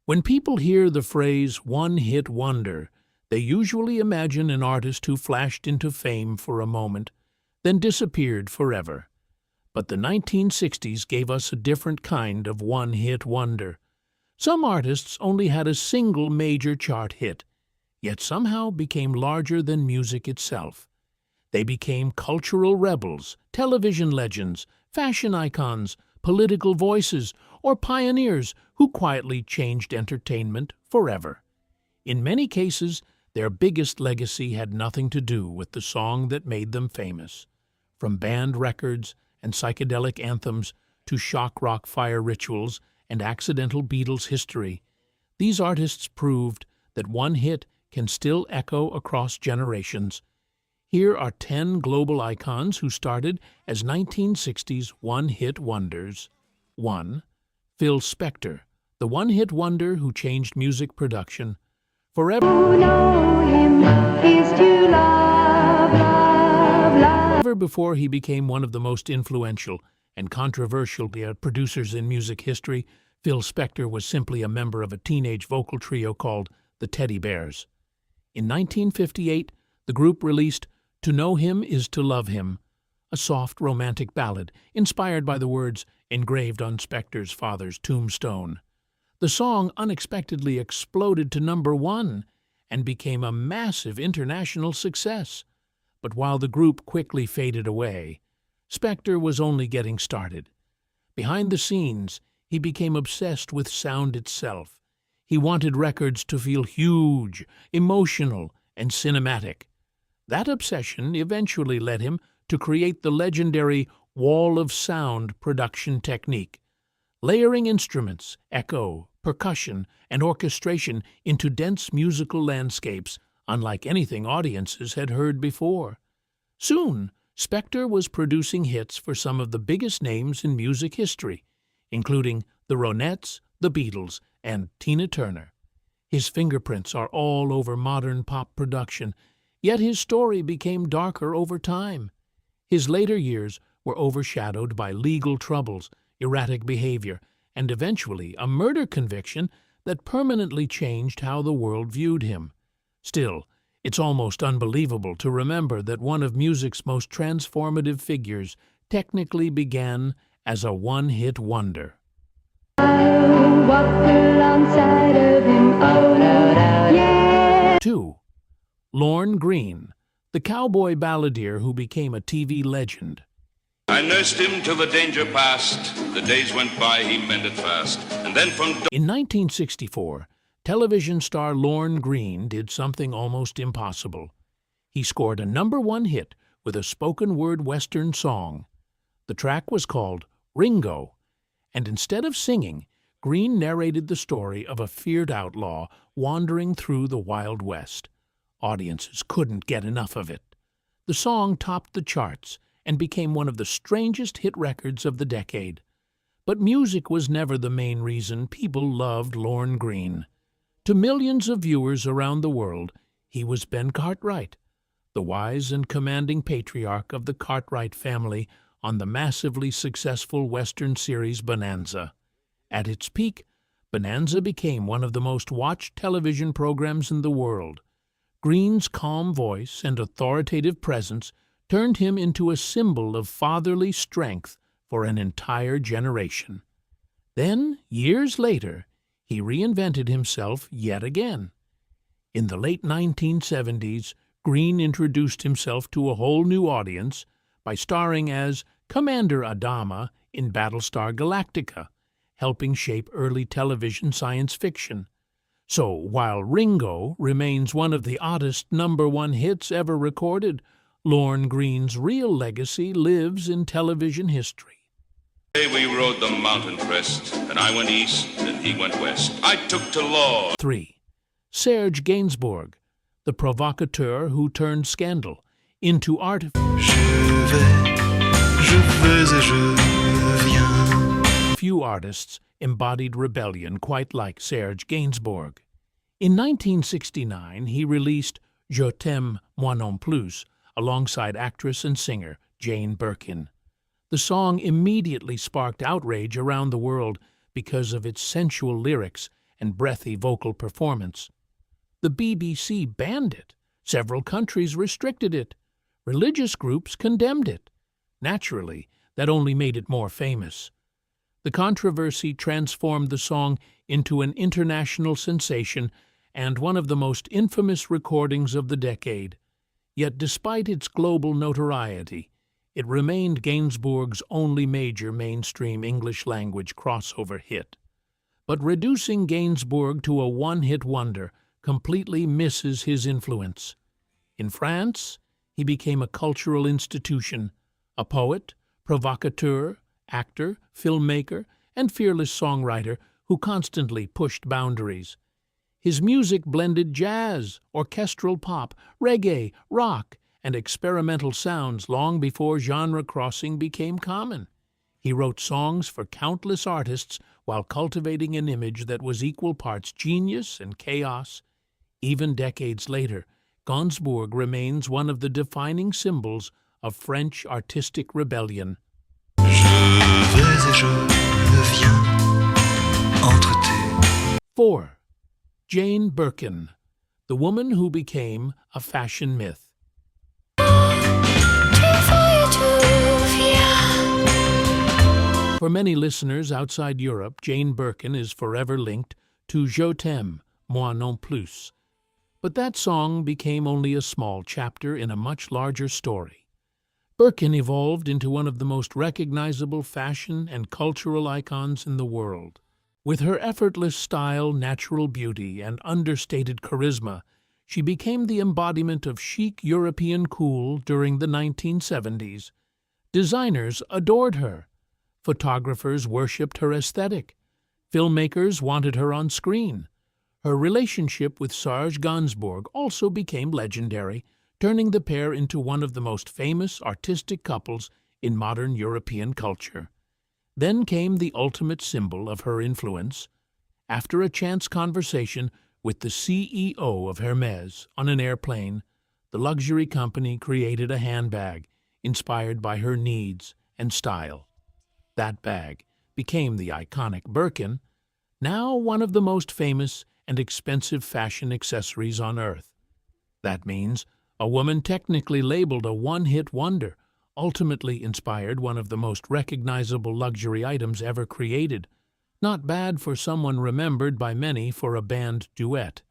When people hear the phrase one-hit wonder, they usually imagine an artist who flashed into fame for a moment, then disappeared forever. But the 1960s gave us a different kind of one-hit wonder. Some artists only had a single major chart hit, yet somehow became larger than music itself. They became cultural rebels, television legends, fashion icons, political voices, or pioneers who quietly changed entertainment forever. In many cases, their biggest legacy had nothing to do with the song that made them famous. From band records and psychedelic anthems to shock rock fire rituals and accidental Beatles history, these artists proved that one hit can still echo across generations. Here are 10 global icons who started as 1960s one-hit wonders. 1. Phil Spector, the one-hit wonder who changed music production forever. You know him, he's to love, love, love. Ever before he became one of the most influential and controversial producers in music history, Phil Spector was simply a member of a teenage vocal trio called the Teddy Bears. In 1958, the group released To Know Him Is to Love Him, a soft romantic ballad inspired by the words engraved on Spector's father's tombstone. The song unexpectedly exploded to #1 and became a massive international success. But while the group quickly faded away, Spector was only getting started. Behind the scenes, he became obsessed with sound itself. He wanted records to feel huge, emotional, and cinematic. That obsession eventually led him to create the legendary wall of sound production technique, layering instruments, echo, percussion, and orchestration into dense musical landscapes unlike anything audiences had heard before. Soon, Spector was producing hits for some of the biggest names in music history, including the Ronettes, the Beatles, and Tina Turner. His fingerprints are all over modern pop production, yet his story became darker over time. His later years were overshadowed by legal troubles, erratic behavior, and eventually a murder conviction that permanently changed how the world viewed him. Still, it's almost unbelievable to remember that one of music's most transformative figures technically began as a one-hit wonder. I'll walk alongside of him, oh no, no, yeah. 2. Lorne Greene, the cowboy balladeer who became a TV legend. I nursed him till the danger passed. The days went by, he mended fast. And then from... In 1964, television star Lorne Greene did something almost impossible. He scored a #1 hit with a spoken-word Western song. The track was called Ringo, and instead of singing, Greene narrated the story of a feared outlaw wandering through the Wild West. Audiences couldn't get enough of it. The song topped the charts and became one of the strangest hit records of the decade. But music was never the main reason people loved Lorne Greene. To millions of viewers around the world, he was Ben Cartwright, the wise and commanding patriarch of the Cartwright family on the massively successful Western series Bonanza. At its peak, Bonanza became one of the most watched television programs in the world. Greene's calm voice and authoritative presence turned him into a symbol of fatherly strength for an entire generation. Then, years later, he reinvented himself yet again. In the late 1970s, Greene introduced himself to a whole new audience by starring as Commander Adama in Battlestar Galactica, helping shape early television science fiction. So, while Ringo remains one of the oddest #1 hits ever recorded, Lorne Greene's real legacy lives in television history. We rode the mountain crest, and I went east, and he went west. I took to law. 3. Serge Gainsbourg, the provocateur who turned scandal into art. Few artists embodied rebellion quite like Serge Gainsbourg. In 1969, he released Je t'aime moi non plus alongside actress and singer Jane Birkin. The song immediately sparked outrage around the world because of its sensual lyrics and breathy vocal performance. The BBC banned it. Several countries restricted it. Religious groups condemned it. Naturally, that only made it more famous. The controversy transformed the song into an international sensation and one of the most infamous recordings of the decade. Yet despite its global notoriety, it remained Gainsbourg's only major mainstream English-language crossover hit. But reducing Gainsbourg to a one-hit wonder completely misses his influence. In France, he became a cultural institution, a poet, provocateur, actor, filmmaker, and fearless songwriter who constantly pushed boundaries. His music blended jazz, orchestral pop, reggae, rock, and experimental sounds long before genre crossing became common. He wrote songs for countless artists while cultivating an image that was equal parts genius and chaos. Even decades later, Gainsbourg remains one of the defining symbols of French artistic rebellion. Je vais et je viens entre tes. 4. Jane Birkin, the woman who became a fashion myth. For many listeners outside Europe, Jane Birkin is forever linked to Je t'aime, moi non plus. But that song became only a small chapter in a much larger story. Birkin evolved into one of the most recognizable fashion and cultural icons in the world. With her effortless style, natural beauty, and understated charisma, she became the embodiment of chic European cool during the 1970s. Designers adored her. Photographers worshipped her aesthetic. Filmmakers wanted her on screen. Her relationship with Serge Gainsbourg also became legendary, turning the pair into one of the most famous artistic couples in modern European culture. Then came the ultimate symbol of her influence. After a chance conversation with the CEO of Hermès on an airplane, the luxury company created a handbag inspired by her needs and style. That bag became the iconic Birkin, now one of the most famous and expensive fashion accessories on Earth. That means a woman technically labeled a one-hit wonder ultimately inspired one of the most recognizable luxury items ever created. Not bad for someone remembered by many for a band duet.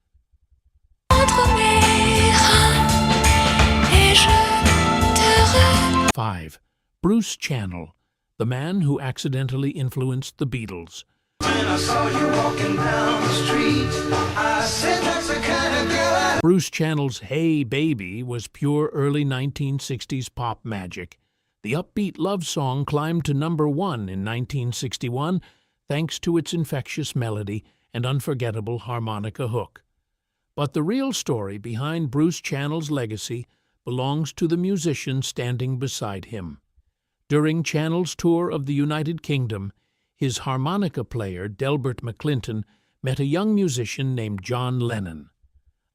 5. Bruce Channel, the man who accidentally influenced the Beatles. When I saw you walking down the street, I said that's the kind of girl Bruce Channel's Hey Baby was pure early 1960s pop magic. The upbeat love song climbed to number 1 in 1961 thanks to its infectious melody and unforgettable harmonica hook. But the real story behind Bruce Channel's legacy belongs to the musician standing beside him. During Channel's tour of the United Kingdom, his harmonica player, Delbert McClinton, met a young musician named John Lennon.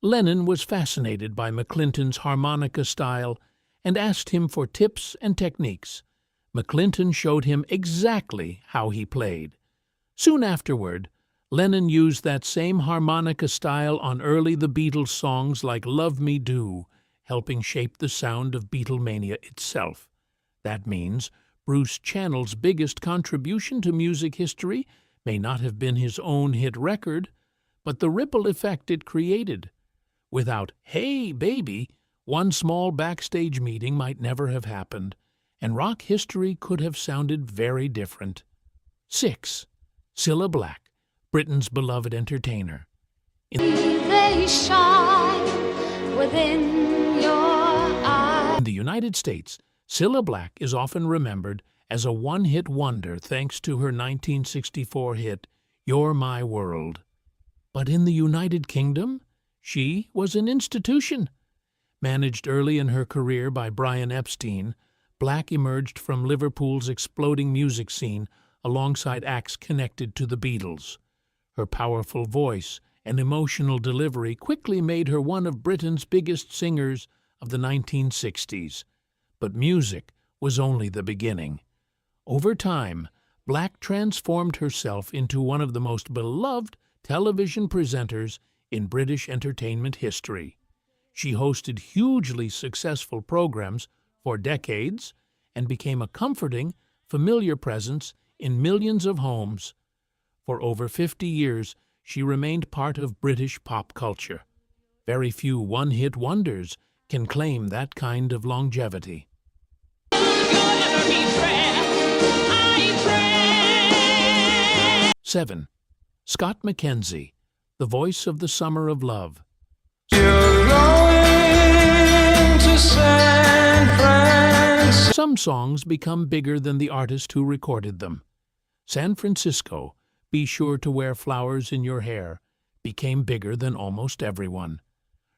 Lennon was fascinated by McClinton's harmonica style and asked him for tips and techniques. McClinton showed him exactly how he played. Soon afterward, Lennon used that same harmonica style on early The Beatles songs like Love Me Do, helping shape the sound of Beatlemania itself. That means Bruce Channel's biggest contribution to music history may not have been his own hit record, but the ripple effect it created. Without Hey Baby, one small backstage meeting might never have happened, and rock history could have sounded very different. 6. Cilla Black, Britain's beloved entertainer. They shine within your eyes. In the United States, Cilla Black is often remembered as a one-hit wonder thanks to her 1964 hit, You're My World. But in the United Kingdom, she was an institution. Managed early in her career by Brian Epstein, Black emerged from Liverpool's exploding music scene alongside acts connected to the Beatles. Her powerful voice and emotional delivery quickly made her one of Britain's biggest singers of the 1960s. But music was only the beginning. Over time, Black transformed herself into one of the most beloved television presenters in British entertainment history. She hosted hugely successful programs for decades and became a comforting, familiar presence in millions of homes. For over 50 years, she remained part of British pop culture. Very few one-hit wonders can claim that kind of longevity. 7. Scott McKenzie, the voice of the Summer of Love. You're going to San Francisco. Some songs become bigger than the artist who recorded them. San Francisco, Be Sure to Wear Flowers in Your Hair, became bigger than almost everyone.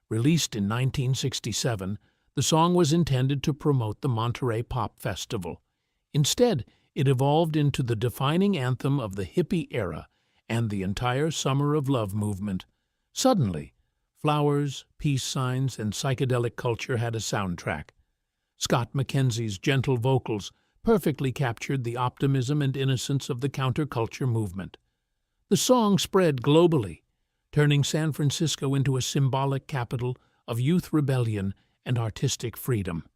Released in 1967, the song was intended to promote the Monterey Pop Festival. Instead, it evolved into the defining anthem of the hippie era and the entire Summer of Love movement. Suddenly, flowers, peace signs, and psychedelic culture had a soundtrack. Scott McKenzie's gentle vocals perfectly captured the optimism and innocence of the counterculture movement. The song spread globally, turning San Francisco into a symbolic capital of youth rebellion and artistic freedom.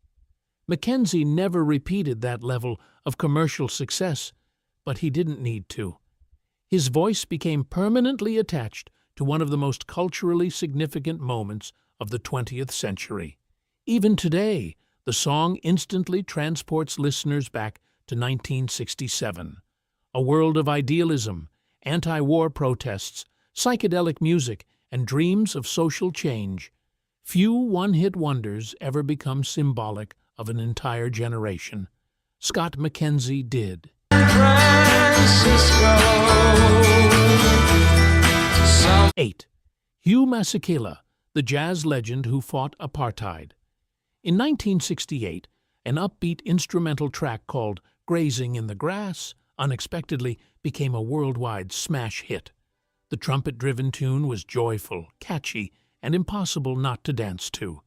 McKenzie never repeated that level of commercial success, but he didn't need to. His voice became permanently attached to one of the most culturally significant moments of the 20th century. Even today, the song instantly transports listeners back to 1967, a world of idealism, anti-war protests, psychedelic music, and dreams of social change. Few one-hit wonders ever become symbolic of an entire generation. Scott McKenzie did. 8. Hugh Masekela, the jazz legend who fought apartheid. In 1968, an upbeat instrumental track called Grazing in the Grass unexpectedly became a worldwide smash hit. The trumpet-driven tune was joyful, catchy, and impossible not to dance to.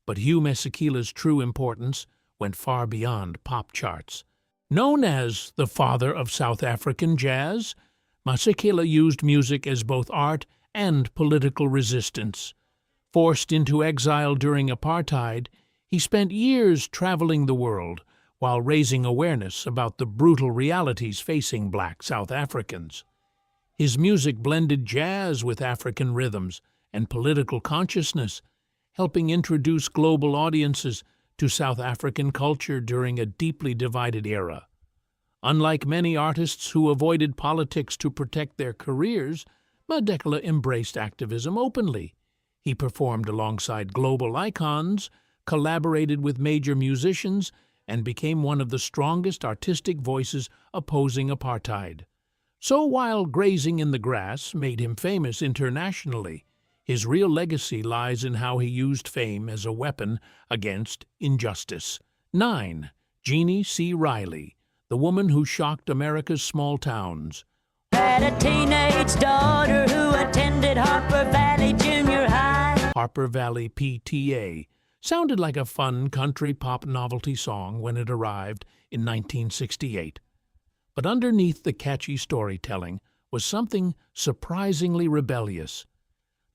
But Hugh Masekela's true importance went far beyond pop charts. Known as the father of South African jazz, Masekela used music as both art and political resistance. Forced into exile during apartheid, he spent years traveling the world while raising awareness about the brutal realities facing black South Africans. His music blended jazz with African rhythms and political consciousness, helping introduce global audiences to South African culture during a deeply divided era. Unlike many artists who avoided politics to protect their careers, Masekela embraced activism openly. He performed alongside global icons, collaborated with major musicians, and became one of the strongest artistic voices opposing apartheid. So while Grazing in the Grass made him famous internationally, his real legacy lies in how he used fame as a weapon against injustice. 9. Jeannie C. Riley, the woman who shocked America's small towns. Had a teenage daughter who attended Harper Valley Junior High. Harper Valley PTA sounded like a fun country pop novelty song when it arrived in 1968. But underneath the catchy storytelling was something surprisingly rebellious.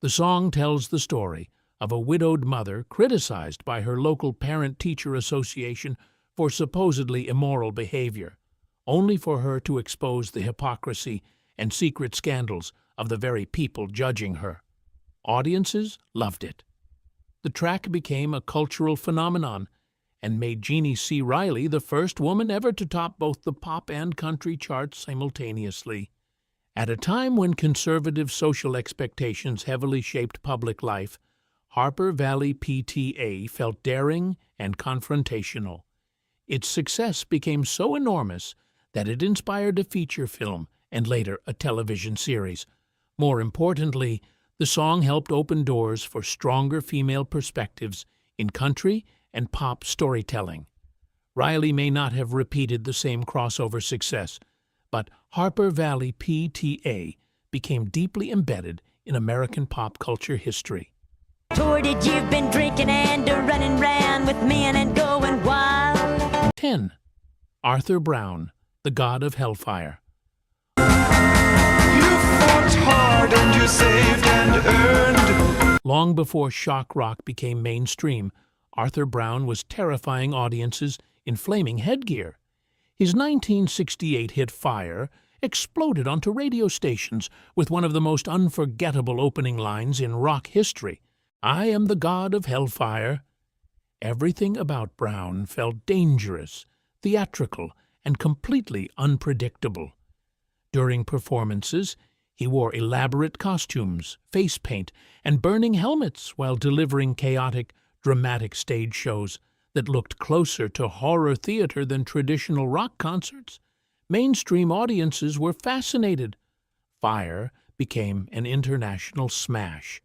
The song tells the story of a widowed mother criticized by her local parent-teacher association for supposedly immoral behavior, only for her to expose the hypocrisy and secret scandals of the very people judging her. Audiences loved it. The track became a cultural phenomenon and made Jeannie C. Riley the first woman ever to top both the pop and country charts simultaneously. At a time when conservative social expectations heavily shaped public life, Harper Valley PTA felt daring and confrontational. Its success became so enormous that it inspired a feature film and later a television series. More importantly, the song helped open doors for stronger female perspectives in country and pop storytelling. Riley may not have repeated the same crossover success, but Harper Valley PTA became deeply embedded in American pop culture history. Toured it, you've been drinking and running round with men and going wild. 10. Arthur Brown, the God of Hellfire. You fought hard and you saved and earned. Long before shock rock became mainstream, Arthur Brown was terrifying audiences in flaming headgear. His 1968 hit Fire exploded onto radio stations with one of the most unforgettable opening lines in rock history. I am the god of hellfire. Everything about Brown felt dangerous, theatrical, and completely unpredictable. During performances, he wore elaborate costumes, face paint, and burning helmets while delivering chaotic, dramatic stage shows that looked closer to horror theater than traditional rock concerts. Mainstream audiences were fascinated. Fire became an international smash.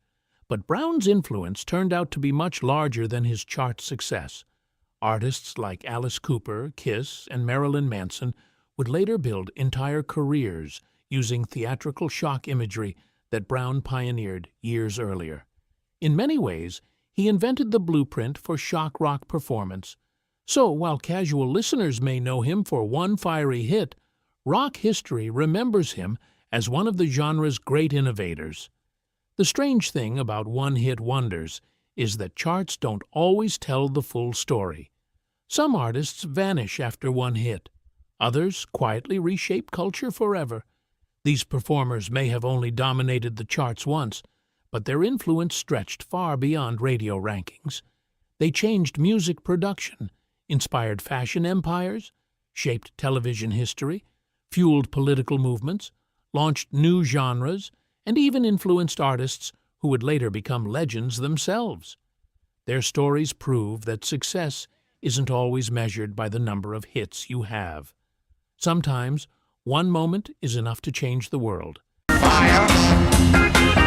But Brown's influence turned out to be much larger than his chart success. Artists like Alice Cooper, Kiss, and Marilyn Manson would later build entire careers using theatrical shock imagery that Brown pioneered years earlier. In many ways, he invented the blueprint for shock rock performance. So, while casual listeners may know him for one fiery hit, rock history remembers him as one of the genre's great innovators. The strange thing about one-hit wonders is that charts don't always tell the full story. Some artists vanish after one hit. Others quietly reshape culture forever. These performers may have only dominated the charts once, but their influence stretched far beyond radio rankings. They changed music production, inspired fashion empires, shaped television history, fueled political movements, launched new genres, and even influenced artists who would later become legends themselves. Their stories prove that success isn't always measured by the number of hits you have. Sometimes, one moment is enough to change the world. Fire.